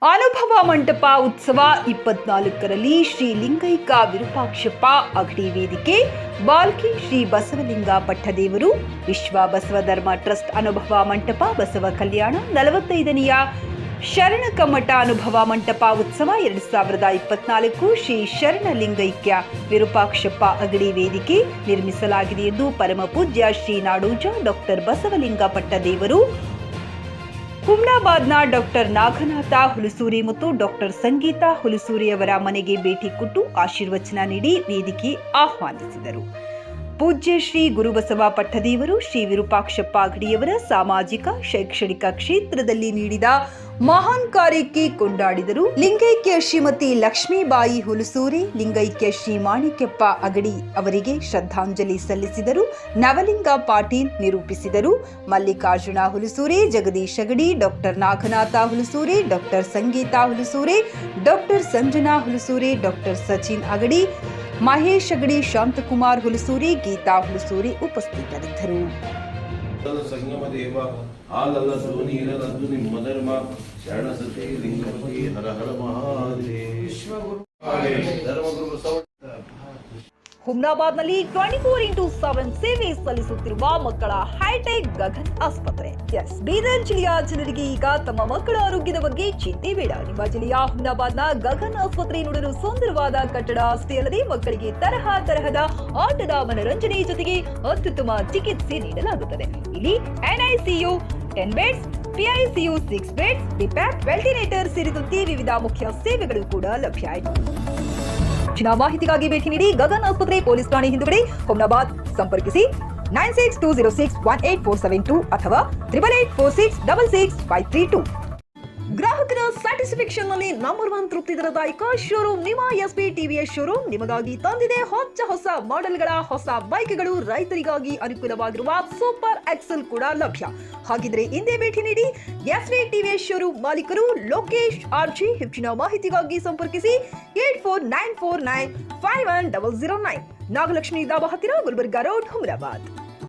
ಅನುಭವ ಮಂಟಪ ಉತ್ಸವ 24ರಲ್ಲಿ ಶ್ರೀ ಲಿಂಗೈಕ ವಿರೂಪಾಕ್ಷಪ್ಪ ಅಗಡಿ ವೇದಿಕೆ ಬಾಲ್ಕಿ ಶ್ರೀ ಬಸವಲಿಂಗ ಪಟ್ಟದೇವರು ವಿಶ್ವ ಬಸವ ಧರ್ಮ ಟ್ರಸ್ಟ್ ಅನುಭವ ಮಂಟಪ ಬಸವ ಕಲ್ಯಾಣ 45ನೆಯ ಶರಣಕಮಠ ಅನುಭವ ಮಂಟಪ ಉತ್ಸವ 2024 ಶ್ರೀ ಶರಣಲಿಂಗೈಕ್ಯ ವಿರೂಪಾಕ್ಷಪ್ಪ ಅಗಡಿ ವೇದಿಕೆ ನಿರ್ಮಿಸಲಾಗಿದೆ ಎಂದು ಪರಮ ಪೂಜ್ಯ ಶ್ರೀ ನಾಡೋಜ ಡಾಕ್ಟರ್ ಬಸವಲಿಂಗ ಪಟ್ಟದೇವರು ಹುಮ್ನಾಬಾದ್ನ ಡಾಕ್ಟರ್ ನಾಗನಾಥ ಹುಲಸೂರಿ ಮತ್ತು ಡಾಕ್ಟರ್ ಸಂಗೀತಾ ಹುಲಸೂರಿ ಅವರ ಮನೆಗೆ ಭೇಟಿ ಕೊಟ್ಟು ಆಶೀರ್ವಚನ ನೀಡಿ ವೇದಿಕೆ ಆಹ್ವಾನಿಸಿದರು. ಪೂಜ್ಯ ಶ್ರೀ ಗುರುಬಸವ ಪಟ್ಟದೇವರು ಶ್ರೀ ವಿರೂಪಾಕ್ಷಪ್ಪ ಅಗಡಿಯವರ ಸಾಮಾಜಿಕ ಶೈಕ್ಷಣಿಕ ಕ್ಷೇತ್ರದಲ್ಲಿ ನೀಡಿದ ಮಹಾನ್ ಕಾರ್ಯಕ್ಕೆ ಕೊಂಡಾಡಿದರು. ಲಿಂಗೈಕ್ಯ ಶ್ರೀಮತಿ ಲಕ್ಷ್ಮೀಬಾಯಿ ಹುಲಸೂರಿ, ಲಿಂಗೈಕ್ಯ ಶ್ರೀ ಮಾಣಿಕ್ಯಪ್ಪ ಅಗಡಿ ಅವರಿಗೆ ಶ್ರದ್ಧಾಂಜಲಿ ಸಲ್ಲಿಸಿದರು. ನವಲಿಂಗ ಪಾಟೀಲ್ ನಿರೂಪಿಸಿದರು. Mallikarjuna Hulasuri, Jagadish Agadi, doctor Naganatha Hulasuri, doctor Sangeeta Hulasuri, doctor Sanjana Hulasuri, doctor Sachin Agadi, Mahesh Agadi, Shantakumar Hulasuri, Geeta Hulasuri ಉಪಸ್ಥಿತರಿದ್ದರು. ಸಂಗಮ ದೇವ ಹಾಲಲ್ಲದು ನೀರಲ್ಲದು ನಿಮ್ಮ ಧರ್ಮ ಶರಣ ಸತಿ ಲಿಂಗಪತಿ ಹರ ಹರ ಮಹಾದೇವ ಧರ್ಮಗುರು ಹುಮ್ನಾಬಾದ್ನಲ್ಲಿ 24x7 ಸೇವೆ ಸಲ್ಲಿಸುತ್ತಿರುವ ಮಕ್ಕಳ ಹೈಟೆಕ್ ಗಗನ್ ಆಸ್ಪತ್ರೆ. ಬೀದರ್ ಜಿಲ್ಲೆಯ ಜನರಿಗೆ ಈಗ ತಮ್ಮ ಮಕ್ಕಳ ಆರೋಗ್ಯದ ಬಗ್ಗೆ ಚಿಂತೆ ಬೇಡ. ನಿಮ್ಮ ಜಿಲ್ಲೆಯ ಹುಮ್ನಾಬಾದ್ನ ಗಗನ್ ಆಸ್ಪತ್ರೆ ನೋಡಲು ಸುಂದರವಾದ ಕಟ್ಟಡ ಅಷ್ಟೇ ಅಲ್ಲದೆ ಮಕ್ಕಳಿಗೆ ತರಹದ ಆಟದ ಮನರಂಜನೆ ಜೊತೆಗೆ ಅತ್ಯುತ್ತಮ ಚಿಕಿತ್ಸೆ ನೀಡಲಾಗುತ್ತದೆ. ಇಲ್ಲಿ NICU 10 beds, PICU 6 beds, BPAP, ventilator ಸೇರಿದಂತೆ ವಿವಿಧ ಮುಖ್ಯ ಸೇವೆಗಳು ಕೂಡ ಲಭ್ಯ ಇದೆ. ಹೆಚ್ಚಿನ ಮಾಹಿತಿಗಾಗಿ ಭೇಟಿ ನೀಡಿ ಗಗನ್ ಆಸ್ಪತ್ರೆ, ಪೊಲೀಸ್ ಠಾಣೆ ಹಿಂದುಗಡೆ, ಹುಮ್ನಾಬಾದ್. ಸಂಪರ್ಕಿಸಿ 9620661842 ಅಥವಾ 8884666532. ಗ್ರಾಹಕರ ಸ್ಯಾಟಿಸ್ಫ್ಯಾಕ್ಷನ್ ನಲ್ಲಿ ನಂಬರ್ 1 ತೃಪ್ತಿ ದರದಾಯಕ ಶೋರೂಮ್ ನಿಮ್ಮ SP TVS ಶೋರೂಮ್ ನಿಮಗಾಗಿ ತಂದಿದೆ ಹೊಸ ಮಾಡೆಲ್ಗಳ ಹೊಸ ಬೈಕ್ಗಳು. ರೈತರಿಗಾಗಿ ಅನುಕೂಲವಾಗಿರುವ ಸೂಪರ್ ಎಕ್ಸೆಲ್ ಕೂಡ ಲಭ್ಯ. ಹಾಗಿದ್ರೆ ಹಿಂದೆ ಭೇಟಿ ನೀಡಿ SP TVS ಶೋರೂಮ್ ಮಾಲೀಕರು ಲೋಕೇಶ್ RG. ಹೆಚ್ಚಿನ ಮಾಹಿತಿಗಾಗಿ ಸಂಪರ್ಕಿಸಿ 8494951009. ನಾಗಲಕ್ಷ್ಮಿ ದಾಬಾ ಹತ್ತಿರ, ಗುಲ್ಬರ್ಗಾ ರೋಡ್, ಹುಮ್ನಾಬಾದ್.